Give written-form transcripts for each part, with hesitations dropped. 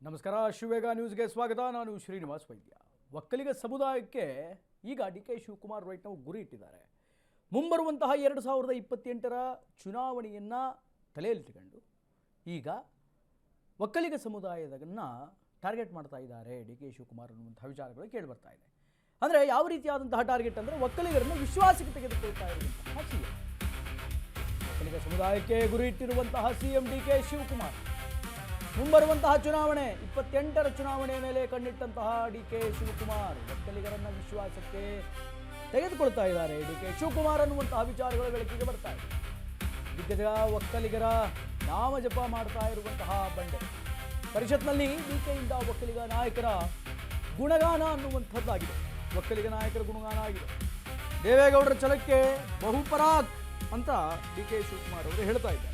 ನಮಸ್ಕಾರ, ಶಿವವೇಗ ನ್ಯೂಸ್ಗೆ ಸ್ವಾಗತ. ನಾನು ಶ್ರೀನಿವಾಸ್ ವೈದ್ಯ. ಒಕ್ಕಲಿಗ ಸಮುದಾಯಕ್ಕೆ ಈಗ ಡಿ ಕೆ ಶಿವಕುಮಾರ್ ರೈಟ್ ನಾವು ಗುರಿ ಇಟ್ಟಿದ್ದಾರೆ. ಮುಂಬರುವಂತಹ 2028ರ ಚುನಾವಣೆಯನ್ನು ತಲೆಯಲ್ಲಿಟ್ಟುಕೊಂಡು ಈಗ ಒಕ್ಕಲಿಗ ಸಮುದಾಯದನ್ನು ಟಾರ್ಗೆಟ್ ಮಾಡ್ತಾ ಇದ್ದಾರೆ ಡಿ ಕೆ ಶಿವಕುಮಾರ್ ಅನ್ನುವಂಥ ವಿಚಾರಗಳು ಕೇಳಿಬರ್ತಾ ಇದೆ. ಅಂದರೆ ಯಾವ ರೀತಿಯಾದಂತಹ ಟಾರ್ಗೆಟ್ ಅಂದರೆ ಒಕ್ಕಲಿಗರನ್ನು ವಿಶ್ವಾಸಕ್ಕೆ ತೆಗೆದುಕೊಳ್ತಾ ಇರುವಂತಹ ಸಿಎಂ. ಒಕ್ಕಲಿಗ ಸಮುದಾಯಕ್ಕೆ ಗುರಿ ಇಟ್ಟಿರುವಂತಹ ಸಿಎಂ ಡಿ ಕೆ ಶಿವಕುಮಾರ್ ಮುಂಬರುವಂತಹ ಚುನಾವಣೆ 28ರ ಚುನಾವಣೆ ಮೇಲೆ ಕಣ್ಣಿಟ್ಟಂತಹ ಡಿ ಕೆ ಶಿವಕುಮಾರ್ ಒಕ್ಕಲಿಗರನ್ನ ವಿಶ್ವಾಸಕ್ಕೆ ತೆಗೆದುಕೊಳ್ತಾ ಇದ್ದಾರೆ. ಡಿ ಕೆ ಶಿವಕುಮಾರ್ ಅನ್ನುವಂತಹ ವಿಚಾರಗಳು ಬೆಳಕಿಗೆ ಬರ್ತಾ ಇದೆ. ದಿಗ್ಗಜ ಒಕ್ಕಲಿಗರ ನಾಮ ಜಪ ಮಾಡ್ತಾ ಇರುವಂತಹ ಬಂಡೆ ಪರಿಷತ್ನಲ್ಲಿ ಡಿಕೆಯಿಂದ ಒಕ್ಕಲಿಗ ನಾಯಕರ ಗುಣಗಾನ ಅನ್ನುವಂಥದ್ದಾಗಿದೆ. ಒಕ್ಕಲಿಗ ನಾಯಕರ ಗುಣಗಾನ ಆಗಿದೆ. ದೇವೇಗೌಡರ ಛಲಕ್ಕೆ ಬಹುಪರಾಕ್ ಅಂತ ಡಿ ಕೆ ಶಿವಕುಮಾರ್ ಅವರು ಹೇಳ್ತಾ ಇದ್ದಾರೆ.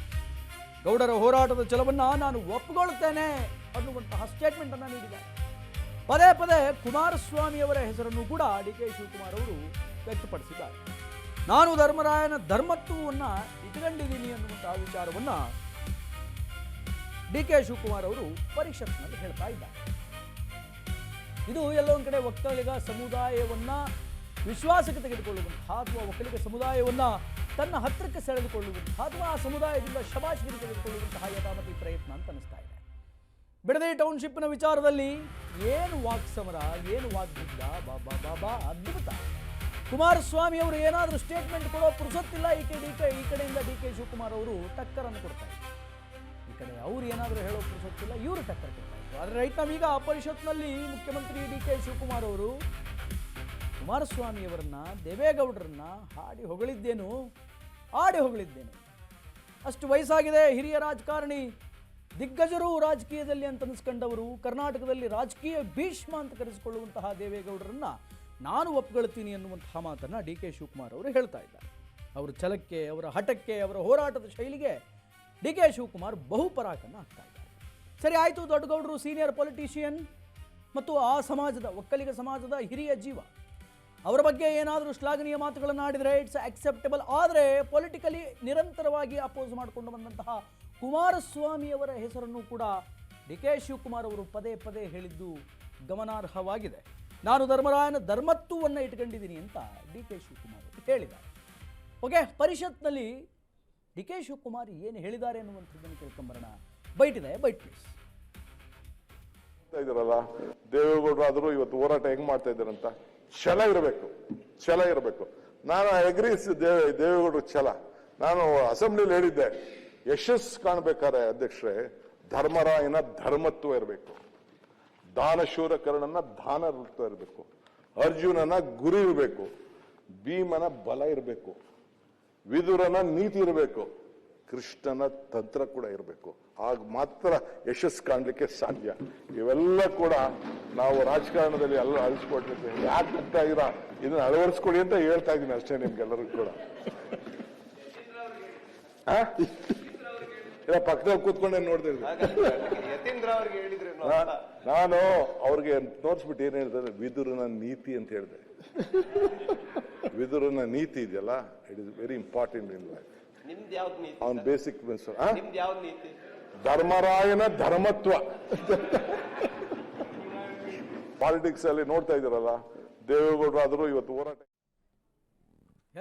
ಗೌಡರ ಹೋರಾಟದ ಛಲವನ್ನು ನಾನು ಒಪ್ಪಿಕೊಳ್ಳುತ್ತೇನೆ ಅನ್ನುವಂತಹ ಸ್ಟೇಟ್ಮೆಂಟ್ ಅನ್ನು ನೀಡಿದ್ದಾರೆ. ಪದೇ ಪದೇ ಕುಮಾರಸ್ವಾಮಿ ಅವರ ಹೆಸರನ್ನು ಕೂಡ ಡಿ ಕೆ ಶಿವಕುಮಾರ್ ಅವರು ವ್ಯಕ್ತಪಡಿಸಿದ್ದಾರೆ. ನಾನು ಧರ್ಮರಾಯನ ಧರ್ಮತ್ವವನ್ನು ಇಟ್ಟುಕೊಂಡಿದ್ದೀನಿ ಅನ್ನುವಂತಹ ವಿಚಾರವನ್ನು ಡಿ ಕೆ ಶಿವಕುಮಾರ್ ಅವರು ಪರಿಷತ್ನಲ್ಲಿ ಹೇಳ್ತಾ ಇದ್ದಾರೆ. ಇದು ಎಲ್ಲೋ ಒಂದು ಕಡೆ ಒಕ್ಕಲಿಗ ಸಮುದಾಯವನ್ನ ವಿಶ್ವಾಸಕ್ಕೆ ತೆಗೆದುಕೊಳ್ಳುವಂತಹ ಅಥವಾ ಒಕ್ಕಲಿಗ ಸಮುದಾಯವನ್ನ ತನ್ನ ಹತ್ತಿರಕ್ಕೆ ಸೆಳೆದುಕೊಳ್ಳುವಂತಹ ಅಥವಾ ಆ ಸಮುದಾಯದಿಂದ ಶಬಾಷ್ಗಿರಿ ತೆಗೆದುಕೊಳ್ಳುವಂತಹ ಯಥಾಮತಿ ಪ್ರಯತ್ನ ಅಂತ ಅನಿಸ್ತಾ ಇದೆ. ಬಿಡದಿ ಟೌನ್ಶಿಪ್ನ ವಿಚಾರದಲ್ಲಿ ಏನು ವಾಕ್ಸಮರ, ಏನು ವಾಗ್ಯುದ್ಧ, ಬಾಬಾ ಬಾಬಾ ಅದ್ಭುತ. ಕುಮಾರಸ್ವಾಮಿ ಅವರು ಏನಾದರೂ ಸ್ಟೇಟ್ಮೆಂಟ್ ಕೊಡೋ ಪುರುಸೊತ್ತಿಲ್ಲ. ಈ ಕಡೆಯಿಂದ ಡಿ ಕೆ ಶಿವಕುಮಾರ್ ಅವರು ಟಕ್ಕರನ್ನು ಕೊಡ್ತಾ ಇದ್ದಾರೆ. ಈ ಕಡೆ ಅವ್ರು ಏನಾದರೂ ಹೇಳೋ ಪುರುಸೊತ್ತಿಲ್ಲ, ಇವರು ಟಕ್ಕರ್ ಕೊಡ್ತಾ ಇದ್ದಾರೆ. ಆದರೆ ರೈಟ್ ನಾವೀಗ ಪರಿಷತ್ನಲ್ಲಿ ಮುಖ್ಯಮಂತ್ರಿ ಡಿ ಕೆ ಶಿವಕುಮಾರ್ ಅವರು ಕುಮಾರಸ್ವಾಮಿಯವರನ್ನ, ದೇವೇಗೌಡರನ್ನ ಆಡಿ ಹೊಗಳಿದ್ದೇನು. ಅಷ್ಟು ವಯಸ್ಸಾಗಿದೆ, ಹಿರಿಯ ರಾಜಕಾರಣಿ, ದಿಗ್ಗಜರು ರಾಜಕೀಯದಲ್ಲಿ ಅಂತ ಅನಿಸ್ಕೊಂಡವರು, ಕರ್ನಾಟಕದಲ್ಲಿ ರಾಜಕೀಯ ಭೀಷ್ಮ ಅಂತ ಕರೆಸಿಕೊಳ್ಳುವಂತಹ ದೇವೇಗೌಡರನ್ನ ನಾನು ಒಪ್ಕೊಳ್ತೀನಿ ಅನ್ನುವಂತಹ ಮಾತನ್ನು ಡಿ ಕೆ ಶಿವಕುಮಾರ್ ಅವರು ಹೇಳ್ತಾ ಇದ್ದಾರೆ. ಅವರ ಛಲಕ್ಕೆ, ಅವರ ಹಠಕ್ಕೆ, ಅವರ ಹೋರಾಟದ ಶೈಲಿಗೆ ಡಿ ಕೆ ಶಿವಕುಮಾರ್ ಬಹುಪರಾಕನ್ನು ಹಾಕ್ತಾ ಇದ್ದಾರೆ. ಸರಿ ಆಯಿತು, ದೊಡ್ಡಗೌಡರು ಸೀನಿಯರ್ ಪೊಲಿಟಿಷಿಯನ್ ಮತ್ತು ಆ ಸಮಾಜದ ಒಕ್ಕಲಿಗ ಸಮಾಜದ ಹಿರಿಯ ಜೀವ, ಅವರ ಬಗ್ಗೆ ಏನಾದರೂ ಶ್ಲಾಘನೀಯ ಮಾತುಗಳನ್ನು ಆಡಿದರೆ ಇಟ್ಸ್ ಅಕ್ಸೆಪ್ಟಬಲ್. ಆದರೆ ಪೊಲಿಟಿಕಲಿ ನಿರಂತರವಾಗಿ ಅಪೋಸ್ ಮಾಡಿಕೊಂಡು ಬಂದಂತಹ ಕುಮಾರಸ್ವಾಮಿಯವರ ಹೆಸರನ್ನು ಕೂಡ ಡಿ ಕೆ ಶಿವಕುಮಾರ್ ಅವರು ಪದೇ ಪದೇ ಹೇಳಿದ್ದು ಗಮನಾರ್ಹವಾಗಿದೆ. ನಾನು ಧರ್ಮರಾಯನ ಧರ್ಮತ್ವವನ್ನು ಇಟ್ಕೊಂಡಿದ್ದೀನಿ ಅಂತ ಡಿ ಕೆ ಶಿವಕುಮಾರ್ ಅವರು ಹೇಳಿದ್ದಾರೆ. ಓಕೆ, ಪರಿಷತ್ನಲ್ಲಿ ಡಿ ಕೆ ಶಿವಕುಮಾರ್ ಏನು ಹೇಳಿದ್ದಾರೆ ಅನ್ನುವಂಥದ್ದನ್ನು ಕೇಳ್ಕೊಂಬರೋಣ. Byte please. ಇದಾರಲ್ಲ ದೇವೇಗೌಡರು ಆದರೂ ಇವತ್ತು ಹೋರಾಟ ಹೆಂಗ್ ಮಾಡ್ತಾ ಇದ್ದಾರಂತ ಛಲ ಇರಬೇಕು. ನಾನು ಅಗ್ರೀಸ್ ದೇವೇಗೌಡರು ಛಲ. ನಾನು ಅಸೆಂಬ್ಲಿಲಿ ಹೇಳಿದ್ದೆ, ಯಶಸ್ಸು ಕಾಣ್ಬೇಕಾದ್ರೆ ಅಧ್ಯಕ್ಷರೇ ಧರ್ಮರಾಯನ ಧರ್ಮತ್ವ ಇರಬೇಕು, ದಾನಶೂರ ಕರ್ಣನ ದಾನತ್ವ ಇರಬೇಕು, ಅರ್ಜುನನ ಗುರಿ ಇರಬೇಕು, ಭೀಮನ ಬಲ ಇರಬೇಕು, ವಿದುರನ ನೀತಿ ಇರಬೇಕು, ಕೃಷ್ಣನ ತಂತ್ರ ಕೂಡ ಇರಬೇಕು. ಆಗ ಮಾತ್ರ ಯಶಸ್ಸು ಕಾಣಲಿಕ್ಕೆ ಸಾಧ್ಯ. ಇವೆಲ್ಲ ಕೂಡ ನಾವು ರಾಜಕಾರಣದಲ್ಲಿ ಎಲ್ಲ ಅಳಿಸ್ಕೊಡ್ಲಿಕ್ಕೆ ಯಾಕೆ ಆಗ್ತಾ ಇರ ಇದನ್ನ ಅಳವಡಿಸ್ಕೊಡಿ ಅಂತ ಹೇಳ್ತಾ ಇದ್ದೀನಿ ಅಷ್ಟೇ ನಿಮ್ಗೆಲ್ಲರಿಗೂ ಕೂಡ. ಇಲ್ಲ, ಪಕ್ಕದಲ್ಲಿ ಕೂತ್ಕೊಂಡೆ ನೋಡ್ತಾ ಇದ್ದೀನಿ. ನಾನು ಅವ್ರಿಗೆ ತೋರಿಸ್ಬಿಟ್ಟು ಏನ್ ಹೇಳ್ತಾರೆ, ವಿದುರನ ನೀತಿ ಅಂತ ಹೇಳಿದೆ. ವಿದುರನ ನೀತಿ ಇದೆಯಲ್ಲ, it is very important in life. ಅವನ್ ಬೇಸಿಕ್ ಪ್ರಿನ್ಸಿಪಲ್ ಧರ್ಮರಾಯನ ಧರ್ಮತ್ವ. ಪಾಲಿಟಿಕ್ಸ್ ಅಲ್ಲಿ ನೋಡ್ತಾ ಇದ್ದೀರಲ್ಲ, ದೇವೇಗೌಡರು ಆದರೂ ಇವತ್ತು ಹೋರಾಟ.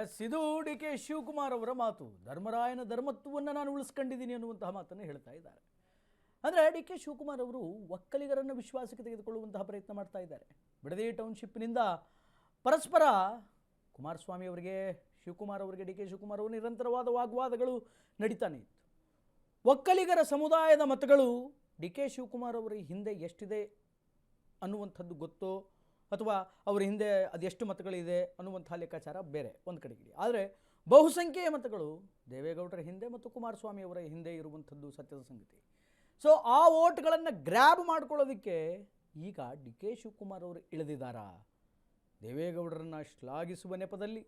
ಎಸ್, ಇದು ಡಿ ಕೆ ಶಿವಕುಮಾರ್ ಅವರ ಮಾತು. ಧರ್ಮರಾಯನ ಧರ್ಮತ್ವವನ್ನು ನಾನು ಉಳಿಸ್ಕೊಂಡಿದ್ದೀನಿ ಅನ್ನುವಂತಹ ಮಾತನ್ನು ಹೇಳ್ತಾ ಇದ್ದಾರೆ. ಅಂದರೆ ಡಿ ಕೆ ಶಿವಕುಮಾರ್ ಅವರು ಒಕ್ಕಲಿಗರನ್ನು ವಿಶ್ವಾಸಕ್ಕೆ ತೆಗೆದುಕೊಳ್ಳುವಂತಹ ಪ್ರಯತ್ನ ಮಾಡ್ತಾ ಇದ್ದಾರೆ. ಬಿಡದಿ ಟೌನ್ಶಿಪ್ನಿಂದ ಪರಸ್ಪರ ಕುಮಾರಸ್ವಾಮಿ ಅವರಿಗೆ, ಶಿವಕುಮಾರ್ ಅವರಿಗೆ, ಡಿ ಕೆ ಶಿವಕುಮಾರ್ ಅವರು ನಿರಂತರವಾದ ವಾಗ್ವಾದಗಳು ನಡೀತಾನೆ ಇತ್ತು. ಒಕ್ಕಲಿಗರ ಸಮುದಾಯದ ಮತಗಳು ಡಿ ಕೆ ಶಿವಕುಮಾರ್ ಅವರ ಹಿಂದೆ ಎಷ್ಟಿದೆ ಅನ್ನುವಂಥದ್ದು ಗೊತ್ತೋ, ಅಥವಾ ಅವರ ಹಿಂದೆ ಅದೆಷ್ಟು ಮತಗಳಿದೆ ಅನ್ನುವಂಥ ಲೆಕ್ಕಾಚಾರ ಬೇರೆ ಒಂದು ಕಡೆಗೆ. ಆದರೆ ಬಹುಸಂಖ್ಯೆಯ ಮತಗಳು ದೇವೇಗೌಡರ ಹಿಂದೆ ಮತ್ತು ಕುಮಾರಸ್ವಾಮಿ ಅವರ ಹಿಂದೆ ಇರುವಂಥದ್ದು ಸತ್ಯದ ಸಂಗತಿ. ಸೊ ಆ ವೋಟ್ಗಳನ್ನು ಗ್ರ್ಯಾಬ್ ಮಾಡ್ಕೊಳ್ಳೋದಕ್ಕೆ ಈಗ ಡಿ ಕೆ ಶಿವಕುಮಾರ್ ಅವರು ಇಳಿದಿದ್ದಾರಾ? ದೇವೇಗೌಡರನ್ನು ಶ್ಲಾಘಿಸುವ ನೆಪದಲ್ಲಿ,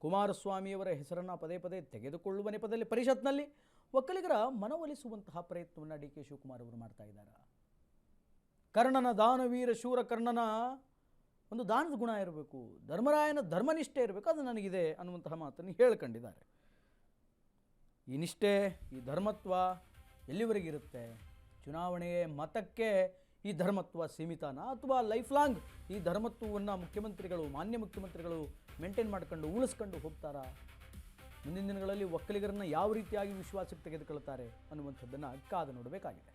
ಕುಮಾರಸ್ವಾಮಿಯವರ ಹೆಸರನ್ನು ಪದೇ ಪದೇ ತೆಗೆದುಕೊಳ್ಳುವ ನೆಪದಲ್ಲಿ ಪರಿಷತ್ನಲ್ಲಿ ಒಕ್ಕಲಿಗರ ಮನವೊಲಿಸುವಂತಹ ಪ್ರಯತ್ನವನ್ನು ಡಿ ಕೆ ಶಿವಕುಮಾರ್ ಅವರು ಮಾಡ್ತಾ ಇದ್ದಾರೆ. ಕರ್ಣನ ದಾನವೀರ ಶೂರ ಕರ್ಣನ ಒಂದು ದಾನದ ಗುಣ ಇರಬೇಕು, ಧರ್ಮರಾಯನ ಧರ್ಮನಿಷ್ಠೆ ಇರಬೇಕು, ಅದು ನನಗಿದೆ ಅನ್ನುವಂತಹ ಮಾತನ್ನು ಹೇಳ್ಕೊಂಡಿದ್ದಾರೆ. ಈ ನಿಷ್ಠೆ, ಈ ಧರ್ಮತ್ವ ಎಲ್ಲಿವರೆಗಿರುತ್ತೆ? ಚುನಾವಣೆಗೆ ಮತಕ್ಕೆ ಈ ಧರ್ಮತ್ವ ಸೀಮಿತನಾ ಅಥವಾ ಲೈಫ್ ಲಾಂಗ್ ಈ ಧರ್ಮತ್ವವನ್ನು ಮುಖ್ಯಮಂತ್ರಿಗಳು ಮಾನ್ಯ ಮುಖ್ಯಮಂತ್ರಿಗಳು ಮೇಂಟೈನ್ ಮಾಡ್ಕೊಂಡು ಉಳಿಸ್ಕೊಂಡು ಹೋಗ್ತಾರಾ? ಮುಂದಿನ ದಿನಗಳಲ್ಲಿ ಒಕ್ಕಲಿಗರನ್ನು ಯಾವ ರೀತಿಯಾಗಿ ವಿಶ್ವಾಸಕ್ಕೆ ತೆಗೆದುಕೊಳ್ತಾರೆ ಅನ್ನುವಂಥದ್ದನ್ನು ಕಾದು ನೋಡಬೇಕಾಗಿದೆ.